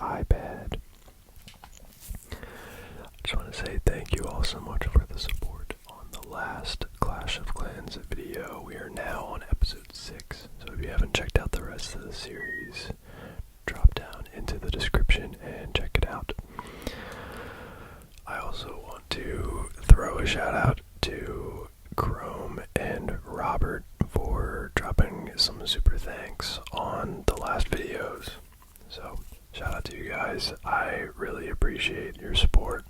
iPad. I just want to say thank you all so much for the support on the last Clash of Clans video. We are now on episode 6, so if you haven't checked out the rest of the series, drop down into the description and check it out. I also want to throw a shout out to Chrome and Robert for dropping some super thanks on the last videos. So, shout out to you guys. I really appreciate your support.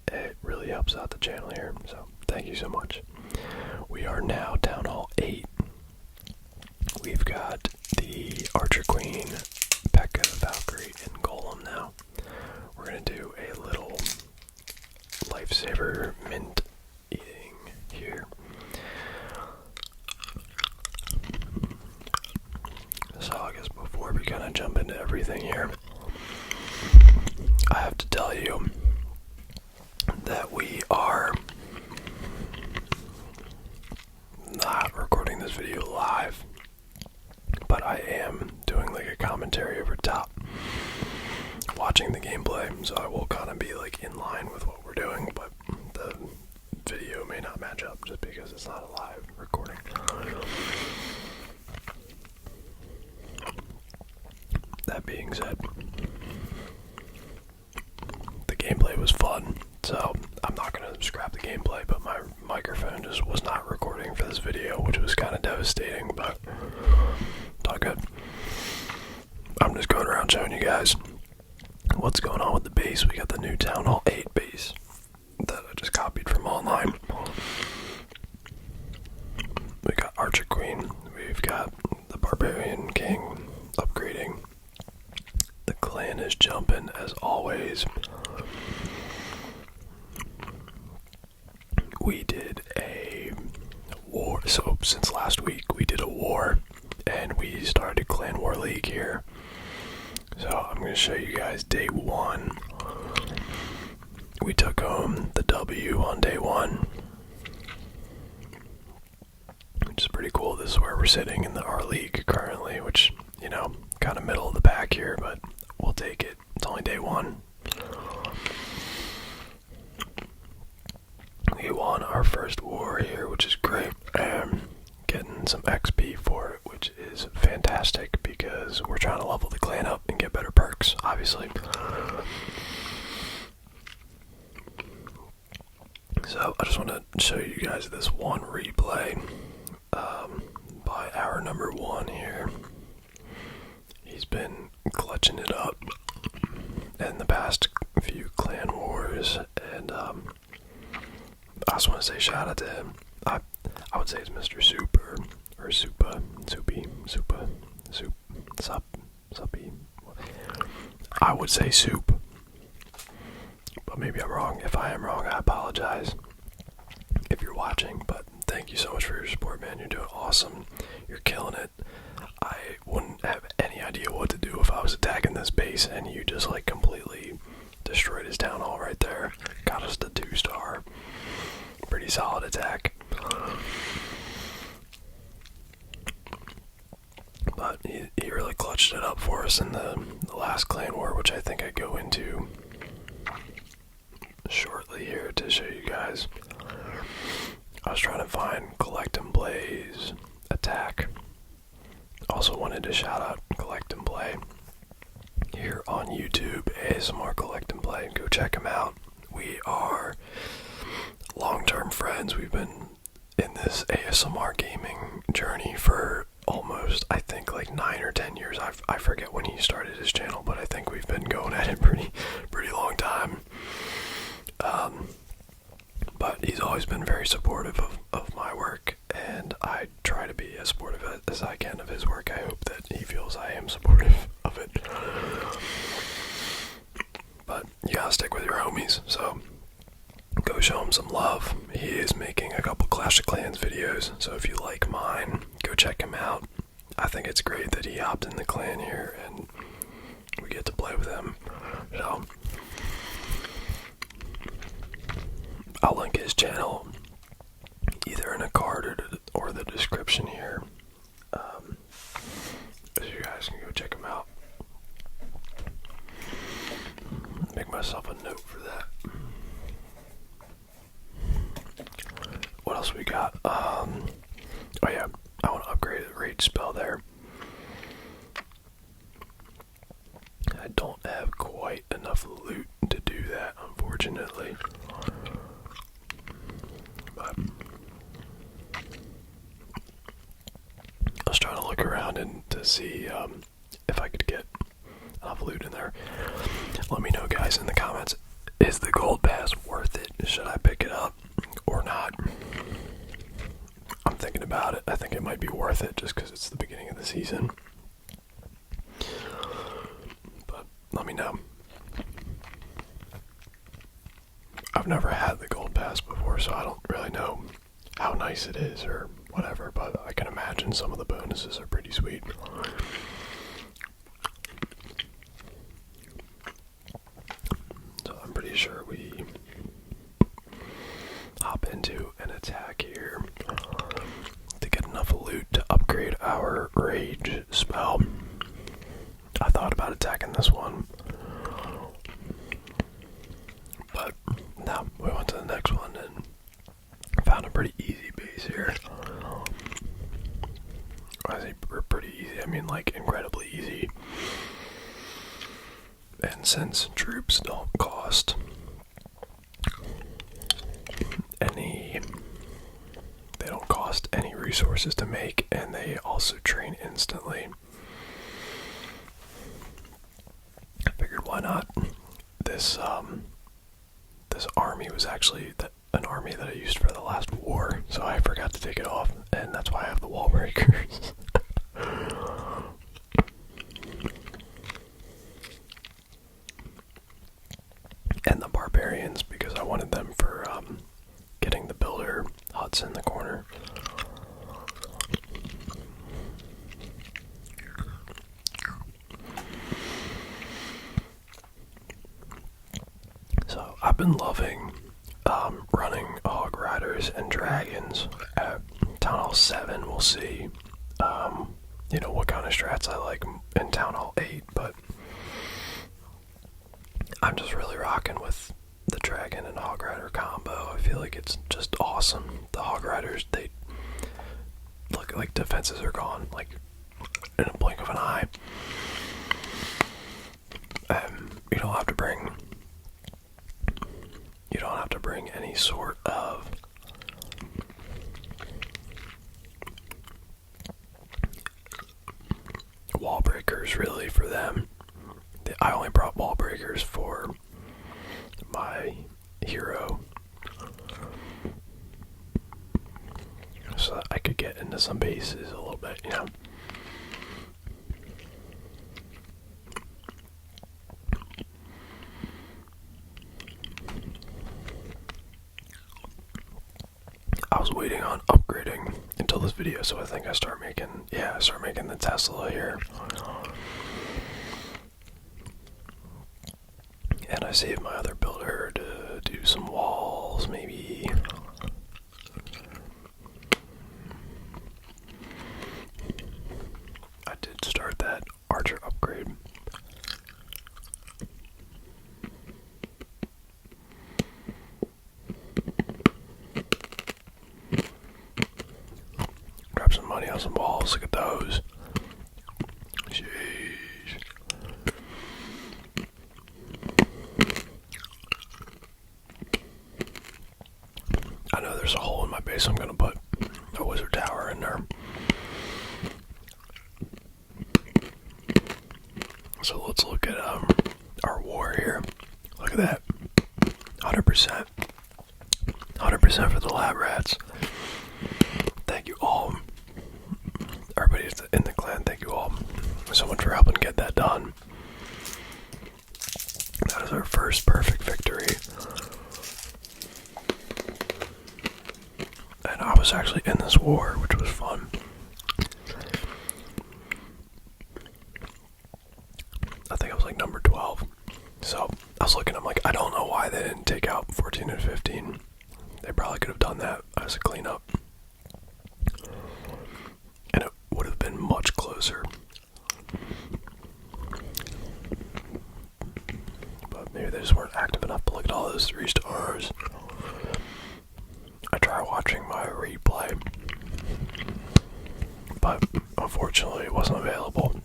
It really helps out the channel here, so thank you so much. We are now Town Hall 8. We've got the Archer Queen, P.E.K.K.A, Valkyrie, and Golem now. We're going to do a little lifesaver mint eating here. So I guess before we kind of jump into everything here, I have to tell you that we are not recording this video live, but I am doing like a commentary over top, watching the gameplay, so I will kind of be like in line with what we're doing, but the video may not match up just because it's not a live recording. That being said, the gameplay was fun, so I'm not going to scrap the gameplay, but my microphone just was not recording for this video, which was kind of devastating, but it's all good. I'm just going around showing you guys what's going on with the base. We got the new Town Hall 8 base that I just copied from online. We got Archer Queen, we've got the Barbarian King upgrading. The clan is jumping as always. We did a war, so since last week we did a war and we started Clan War League here. So I'm going to show you guys day 1. We took home the W on day 1, which is pretty cool. This is where we're sitting in our league currently, which, you know, kind of middle of the pack here, but we'll take it. It's only day 1. We won our first war here, which is great. Getting some XP for it, which is fantastic because we're trying to level the clan up and get better perks, obviously. So I just want to show you guys this one replay by our number 1 here. He's been clutching it up in the past few clan wars, and I just want to say shout out to him. I would say it's Mr. Soup or Supa, Soupy, Supa, Soup, Sup, Suppy. I would say Soup, but maybe I'm wrong. If I am wrong, I apologize if you're watching, but thank you so much for your support, man. You're doing awesome. You're killing it. I wouldn't have any idea what to do if I was attacking this base and you just like completely destroyed his town hall right there. Got us the 2-star. Pretty solid attack. But he really clutched it up for us in the last clan war, which I think I go into shortly here to show you guys. I was trying to find Collect and Blaze attack. Also wanted to shout out Collect and Play here on YouTube, ASMR Collect and Play. Go check him out. We are long-term friends. We've been in this ASMR gaming journey for almost, I think, like 9 or 10 years. I forget when he started his channel, but I think we've been going at it pretty long time. But he's always been very supportive of my work, and I try to be as supportive as I can of his work. I hope that he feels I am supportive of it. But you gotta stick with your homies, so go show him some love. He is making a couple Clash of Clans videos, so if you like mine, go check him out. I think it's great that he hopped in the clan here and we get to play with him. So I'll link his channel either in a card or the description here, so you guys can go check him out. rage spell there. I don't have quite enough loot to do that, unfortunately. But I was trying to look around and to see if I could get enough loot in there. Let me know, guys, in the comments. Is the gold pass worth it? Should I pick it up or not? I'm thinking about it. I think it might be worth it just because it's the beginning of the season. But let me know. I've never had the gold pass before, so I don't really know how nice it is or whatever, but I can imagine some of the bonuses are pretty sweet. So I'm pretty sure we hop into an attack here to get enough loot to upgrade our rage spell. I thought about attacking this one, but no, we went to the next one and found a pretty easy base here. I say pretty easy, I mean like incredibly easy. And since troops don't cost any resources to make, and they also train instantly, I figured why not. This army was actually an army that I used for the last war, so I forgot to take it off, and that's why I have the wall breakers. And the barbarians, because I wanted them for getting the builder huts in the corner. So I've been loving running hog riders and dragons at Town Hall 7. We'll see what kind of strats I like in Town Hall 8, but I'm just really rocking with the dragon and hog rider combo. I feel like it's just awesome. The hog riders, they look like defenses are gone, like in a blink of an eye. You don't have to bring any sort of wall breakers really for them. I only brought wall breakers for my hero, so that I could get into some bases a little bit, I was waiting on upgrading until this video, so I think I start making the Tesla here. And I saved my other builder to do some walls, maybe. I did start that archer upgrade. Grab some money on some walls, look at those. Jeez. I know there's a hole in my base, so I'm gonna put a wizard tower in there. So let's look at our war here. Look at that. 100%. 100% for the lab rats. Thank you all. Everybody in the clan, thank you all so much for helping get that done. That is our first perfect victory. And I was actually in this war, which was fun. I think I was like number 12. So I was looking, I'm like, I don't know why they didn't take out 14 and 15. They probably could have done that as a cleanup. And it would have been much closer. But maybe they just weren't active enough. But look at all those 3 stars. I try watching my replay, but unfortunately unfortunately it wasn't available.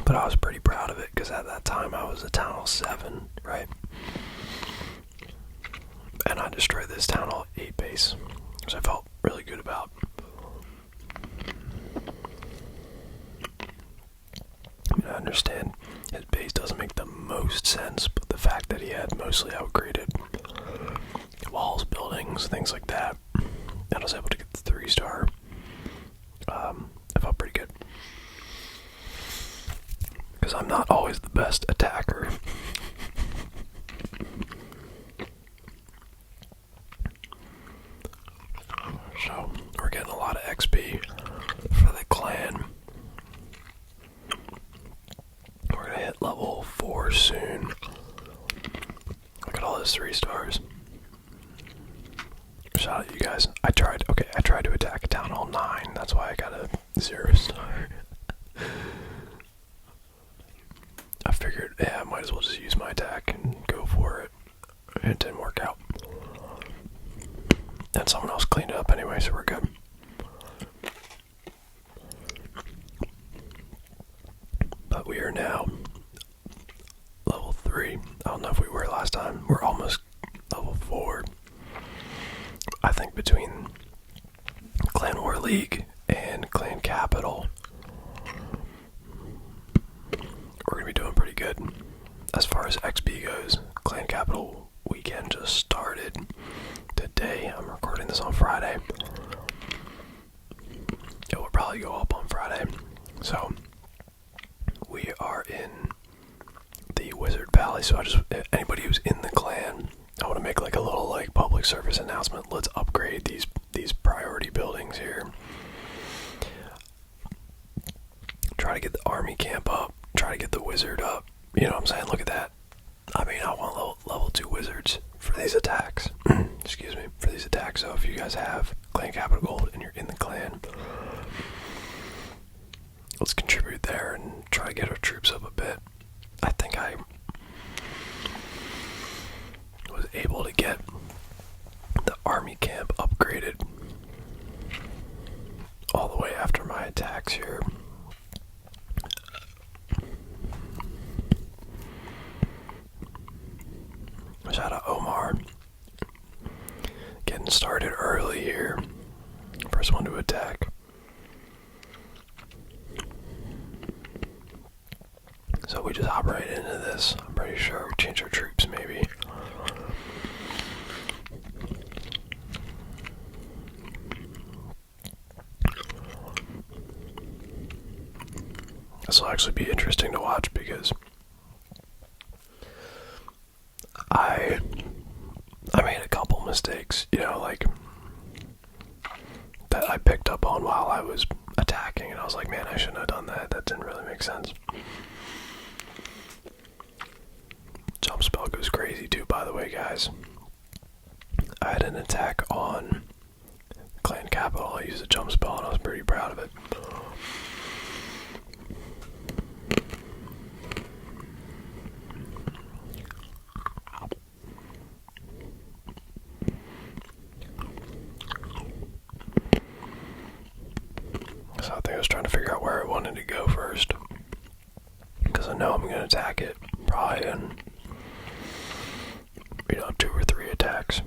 But I was pretty proud of it because at that time I was a Town Hall 7, right? And I destroyed this Town Hall 8 base, which I felt really good about. I mean, I understand his base doesn't make the most sense, but the fact that he had mostly upgraded walls, buildings, things like that, and I was able to get the 3-star, I felt pretty good. Because I'm not always the best attacker. So, we're getting a lot of XP for the clan. We're gonna hit level 4 soon. Look at all those 3 stars. Shout out to you guys. I tried to attack a Town Hall 9. That's why I got a 0-star. I figured, yeah, I might as well just use my attack and go for it. It didn't work out. And someone else cleaned it up anyway, so we're good. But we are now level 3. I don't know if we were last time. We're almost level 4. I think between Clan War League and Clan Capital, we're going to be doing pretty good. As far as XP goes, Clan Capital weekend just started today. I'm recording this on Friday. It will probably go up on Friday. So, we are in the Wizard Valley. So anybody who's in the clan, I want to make like a little like public service announcement. Let's upgrade these priority buildings here. Try to get the army camp up. Try to get the wizard up. You know what I'm saying? Look at that. I mean, I want level 2 wizards for these attacks. Excuse me, for these attacks. So if you guys have Clan Capital Gold and you're in the clan, let's contribute there and try to get our troops up a bit. I think I was able to get the army camp upgraded all the way after my attacks here. Shout out Omar. Getting started early here. First one to attack. So we just hop right into this. I'm pretty sure we change our troops maybe. This will actually be interesting to watch because I made a couple mistakes, you know, like that I picked up on while I was attacking, and I was like, man, I shouldn't have done that. That didn't really make sense. Jump spell goes crazy too, by the way, guys. I had an attack on Clan Capital. I used a jump spell, and I was pretty proud of it. So I think I was trying to figure out where I wanted to go first, because I know I'm going to attack it probably in, 2 or 3 attacks.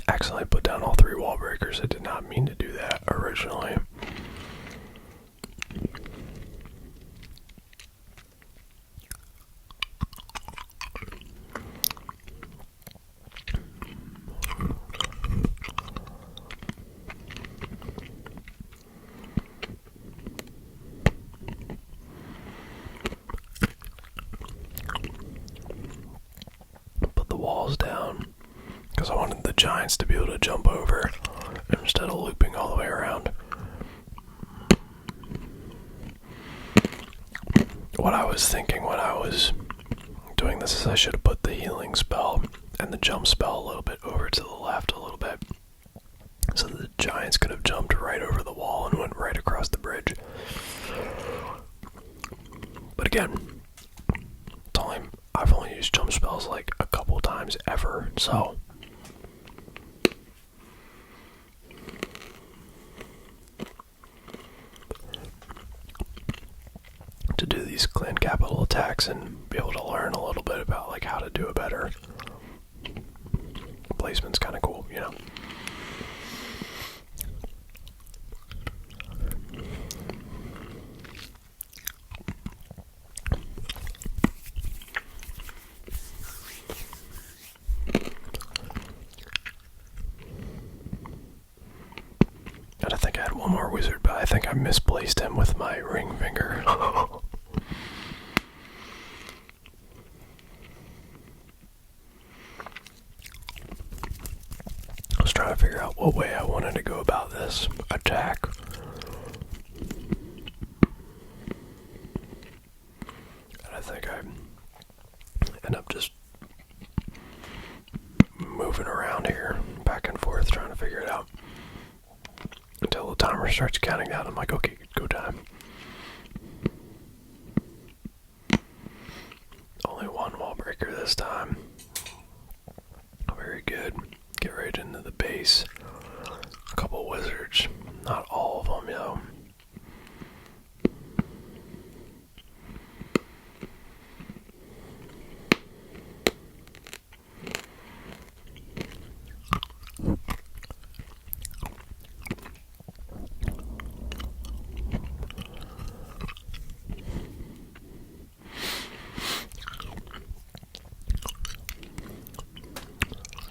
Accidentally put down all 3 wall breakers. I did not mean to do that originally. Walls down because I wanted the giants to be able to jump over instead of looping all the way around. What I was thinking when I was doing this is I should have put the healing spell and the jump spell a little bit over to the left a little bit so that the giants could have jumped right over the wall and went right across the bridge. But again, I've only used jump spells like a couple So to do these clan capital attacks and be able to learn a little bit about like how to do it better, placement's kind of cool, you know. And I think I had one more wizard, but I think I misplaced him with my ring finger. I was trying to figure out what way I wanted to go about this attack. And I think I end up just moving around here, back and forth, trying to figure it out. Until the timer starts counting down, I'm like, okay, go time. Only one wall breaker this time. Very good. Get right into the base. A couple wizards. Not all of them, you know.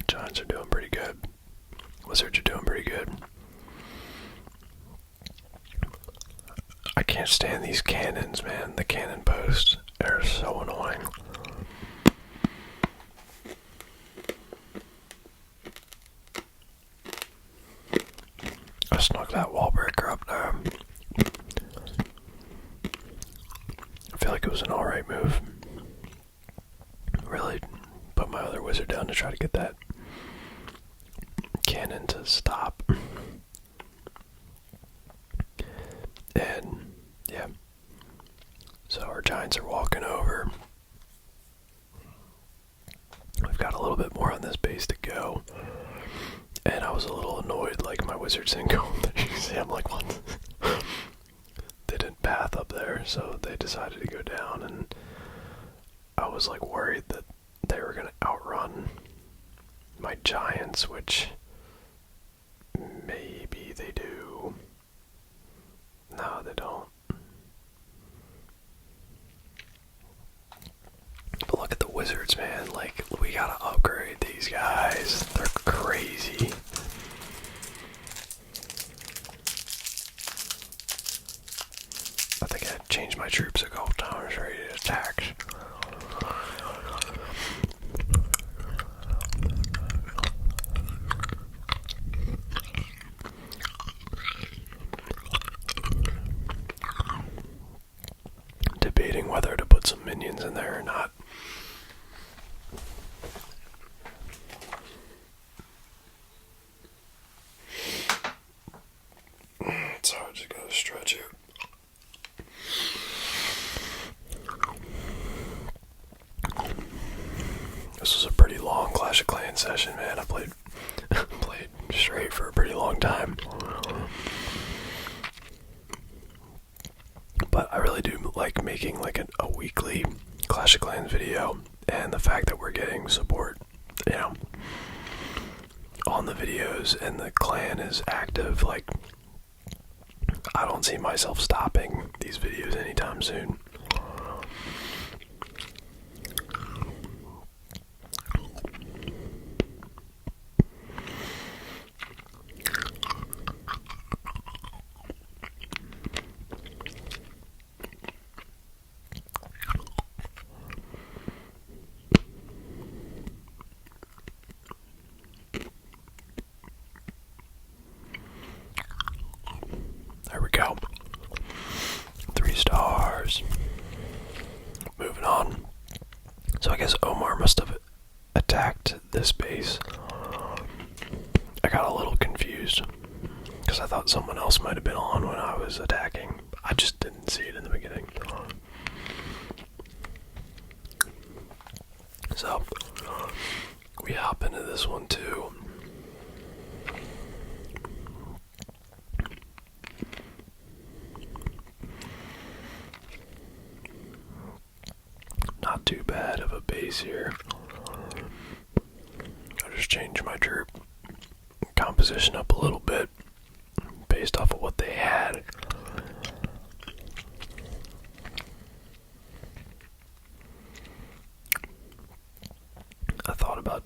Giants are doing pretty good. Wizards are doing pretty good. I can't stand these cannons, man. The cannon posts are so annoying. I snuck that wall breaker up there. I feel like it was an alright move. Really put my other wizard down to try to get that cannon to stop. And yeah, so our giants are walking over. We've got a little bit more on this base to go, and I was a little annoyed like my wizards didn't go there. See, I'm like, what? They didn't path up there, so they decided to go down, and I was like worried that they were gonna outrun my giants, which maybe they do. No, they don't. But look at the wizards, man. Like, we gotta upgrade these guys. They're crazy. I think I changed my troops a couple times, ready to attack. Debating whether to put some minions in there or not. So I just gotta stretch it. This was a pretty long Clash of Clans session, man. I played straight for a pretty long time. But I really do like making like a weekly Clash of Clans video, and the fact that we're getting support, you know, on the videos, and the clan is active, like, I don't see myself stopping these videos anytime soon. There we go. 3 stars. Moving on. So I guess Omar must have attacked this base. I got a little confused because I thought someone else might have been on when I was attacking. I just didn't see it in the beginning. So we hop into this one too. Not too bad of a base here. I just changed my troop composition up a little bit based off of what they had. I thought about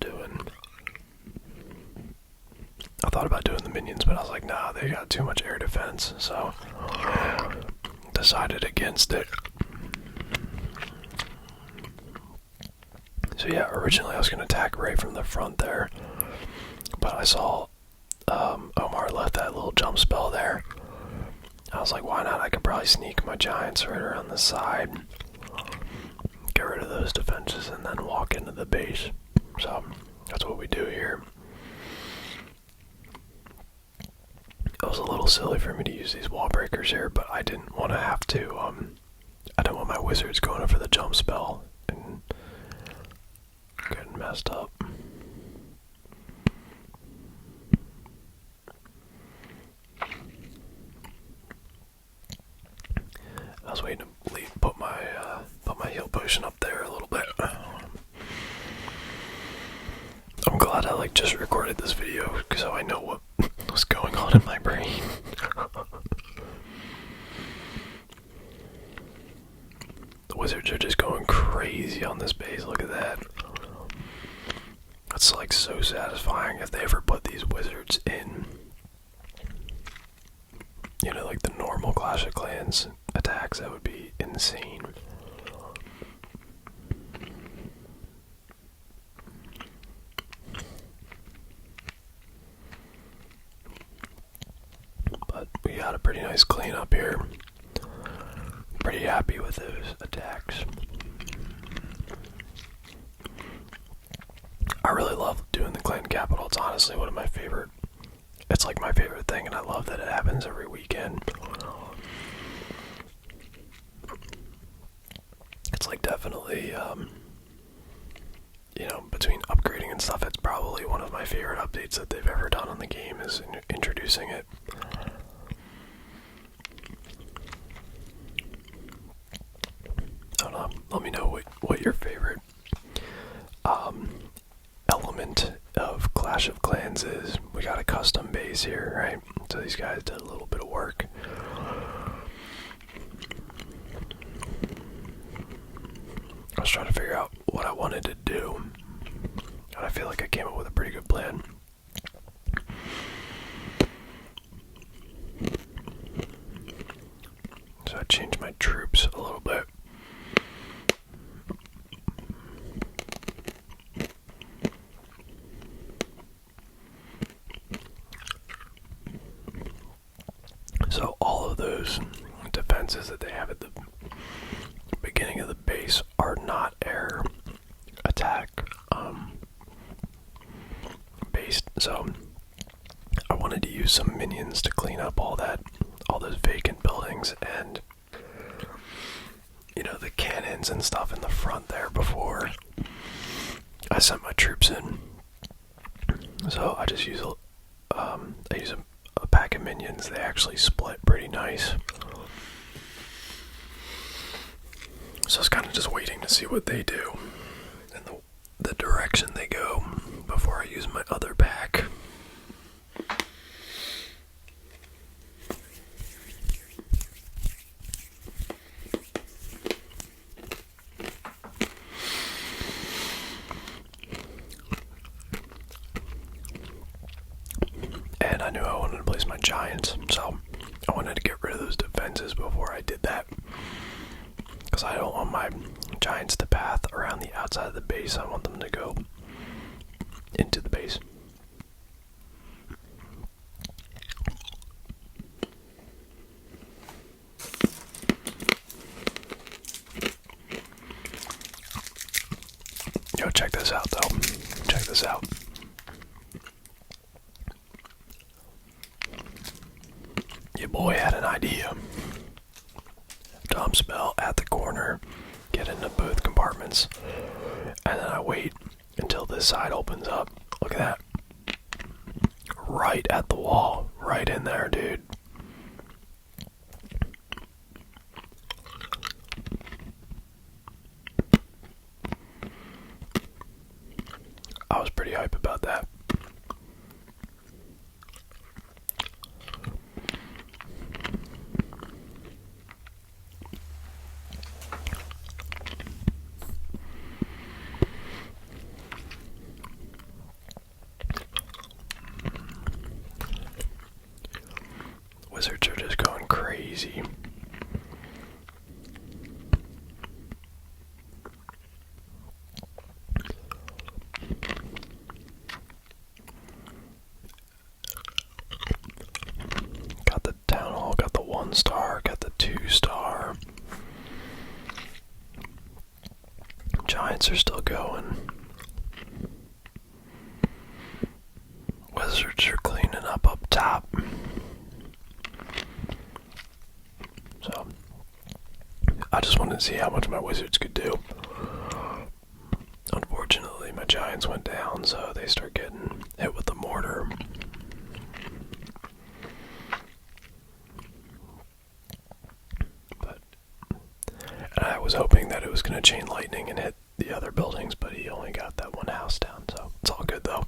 doing the minions, but I was like, nah, they got too much air defense, so decided against it. So yeah, originally I was going to attack right from the front there, but I saw Omar left that little jump spell there. I was like, why not? I could probably sneak my giants right around the side, get rid of those defenses, and then walk into the base. So that's what we do here. It was a little silly for me to use these wall breakers here, but I didn't want to have to, I didn't want my wizards going over the jump spell and getting messed up. I was waiting to put my heal potion up there a little bit. I'm glad I just recorded this video because I know what was going on in my brain. The wizards are just going crazy on this base. Look at that. It's so satisfying if they ever put these wizards in, the normal Clash of Clans attacks. That would be insane. But we got a pretty nice cleanup here. Pretty happy with those attacks. I really love doing the clan capital. It's honestly one of my favorite. It's my favorite thing, and I love that it happens every weekend. It's definitely, between upgrading and stuff, it's probably one of my favorite updates that they've ever done on the game is introducing it. I don't know. Let me know what your favorite element of Clash of Clans is. We got a custom base here, right? So these guys did a little bit of work. I was trying to figure out what I wanted to do, and I feel like I came up with a pretty good plan. So I changed my troops a little bit. So all of those defenses that they have at the beginning of the base are not air attack based. So I wanted to use some minions to clean up all those vacant buildings and the cannons and stuff in the front there before I sent my troops in. So I just use a pack of minions. They actually split pretty nice. So I was kind of just waiting to see what they do and the direction they go before I use my other pack. And I knew I wanted to place my giants, so I wanted to get rid of those defenses before I did that. Because I don't want my giants to path around the outside of the base. I want them to go into the base. Yo, check this out though. Check this out. Your boy had an idea. Dump spell at the corner, get into both compartments, and then I wait until this side opens up. Look at that. Right at the wall. Right in there, dude. I was pretty hype about that. Wizards are just going crazy. Got the Town Hall, got the 1-star, got the 2-star. Giants are still going. Wizards are cleaning up top. So, I just wanted to see how much my Wizards could do. Unfortunately, my Giants went down, so they start getting hit with the mortar. And I was hoping that it was going to chain lightning and hit the other buildings, but he only got that one house down, so it's all good though.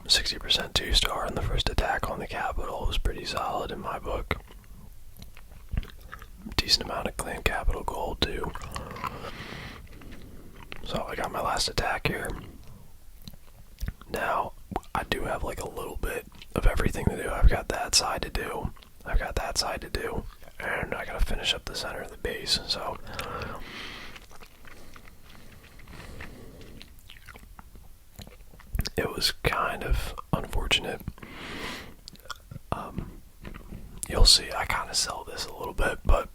60% 2-star in the first attack on the Capitol was pretty solid in my book. Decent amount of clan capital gold too. So I got my last attack here. Now, I do have like a little bit of everything to do. I've got that side to do. I've got that side to do. And I gotta finish up the center of the base, so it was kind of unfortunate. You'll see, I kind of sell this a little bit, but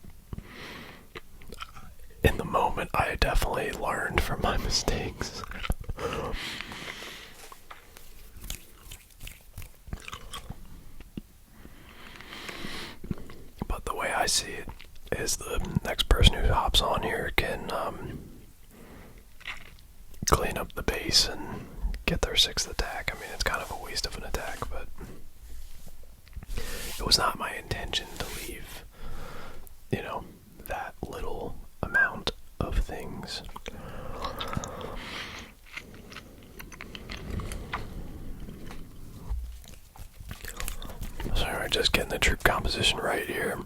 in the moment, I definitely learned from my mistakes. But the way I see it is the next person who hops on here can clean up the base and get their 6th attack. I mean, it's kind of a waste of an attack, but it was not my intention to leave, that little amount of things. So anyway, just getting the troop composition right here.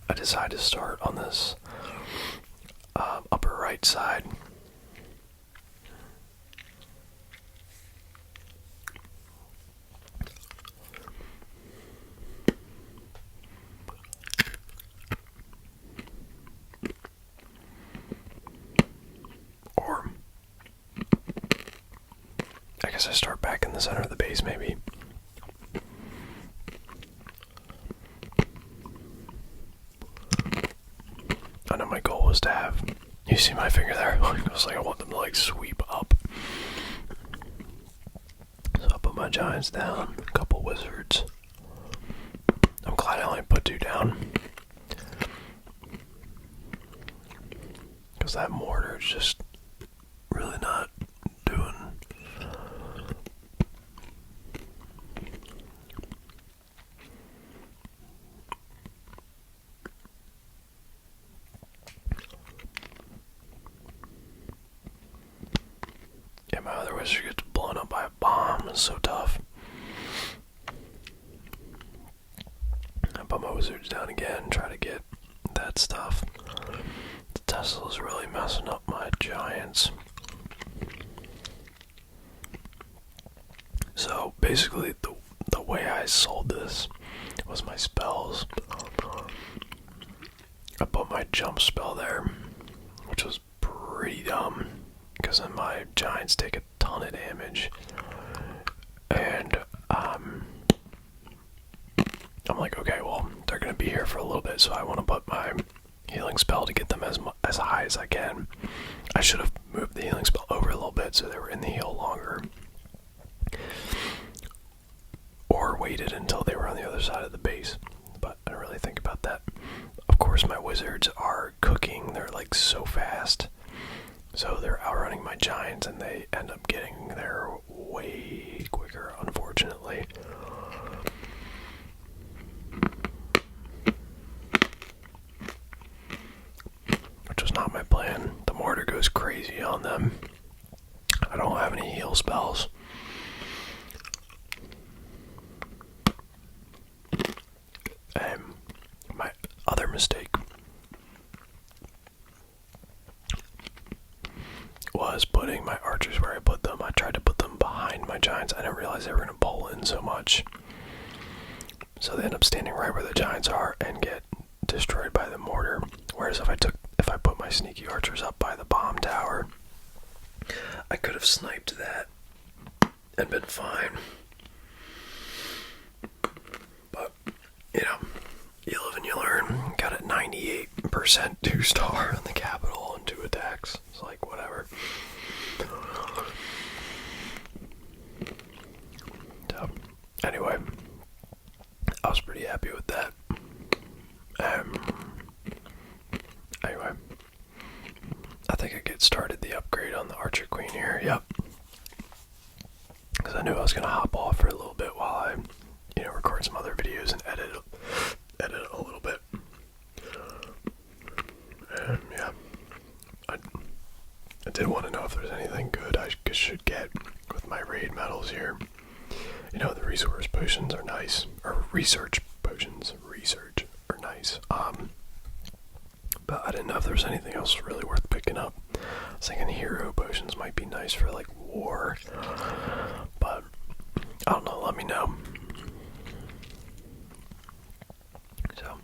I decided to start on this upper right side. Or I guess I start back in the center of the base maybe. I know my goal was to have, you see my finger there? It was like I want them to like sweep up. So I put my Giants down, a couple Wizards. I'm glad I only put 2 down. Because that mortar is just really not doing. Yeah, my other Wizard gets blown up by a bomb. It's so tough. I put my Wizards down again, try to get that stuff. The Tesla's really messing up my Giants. So basically the way I sold this was my spells. I put my jump spell there, which was pretty dumb, because then my Giants take a ton of damage. And I'm like, okay, well, they're going to be here for a little bit, so I want to put my healing spell to get them as high as I can. I should have moved the healing spell over a little bit so they were in the heal longer. Or waited until they were on the other side of the base. But I don't really think about that. Of course, my Wizards are cooking. They're like so fast. So they're outrunning my giants, and they end up getting there way quicker, unfortunately. Which was not my plan. The mortar goes crazy on them. I don't have any heal spells. And my other mistake was putting my archers where I put them. I tried to put them behind my giants. I didn't realize they were going to pull in so much. So they end up standing right where the giants are and get destroyed by the mortar. Whereas if I put my sneaky archers up by the bomb tower, I could have sniped that and been fine. But, you live and you learn. Got a 98% 2-star on the capital and 2 attacks. It's like, whatever. So, anyway, I was pretty happy with that. Anyway, I think I get started the upgrade on the Archer Queen here. Yep. Because I knew I was going to hop off for a little bit while I, record some other videos and edit a little bit. And yeah, I did want to know if there's anything good I should get with my raid medals here. The resource potions are nice, or research potions, are nice. But I didn't know if there was anything else really worth picking up. I was thinking hero potions might be nice for like war, but I don't know. Let me know. So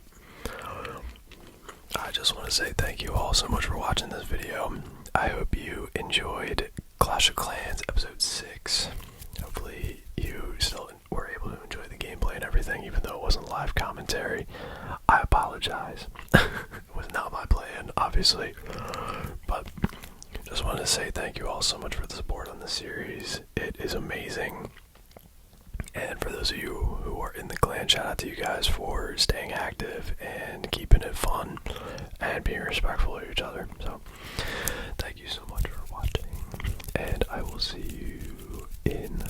I just want to say thank you all so much for watching this video. I hope you enjoyed Clash of Clans episode 6. Hopefully you still were able to enjoy the gameplay and everything, even though it wasn't live commentary. I apologize. It was not my plan, obviously. But just wanted to say thank you all so much for the support on the series. It is amazing. And for those of you who are in the clan, shout out to you guys for staying active and keeping it fun and being respectful of each other. So thank you so much for watching, and I will see you in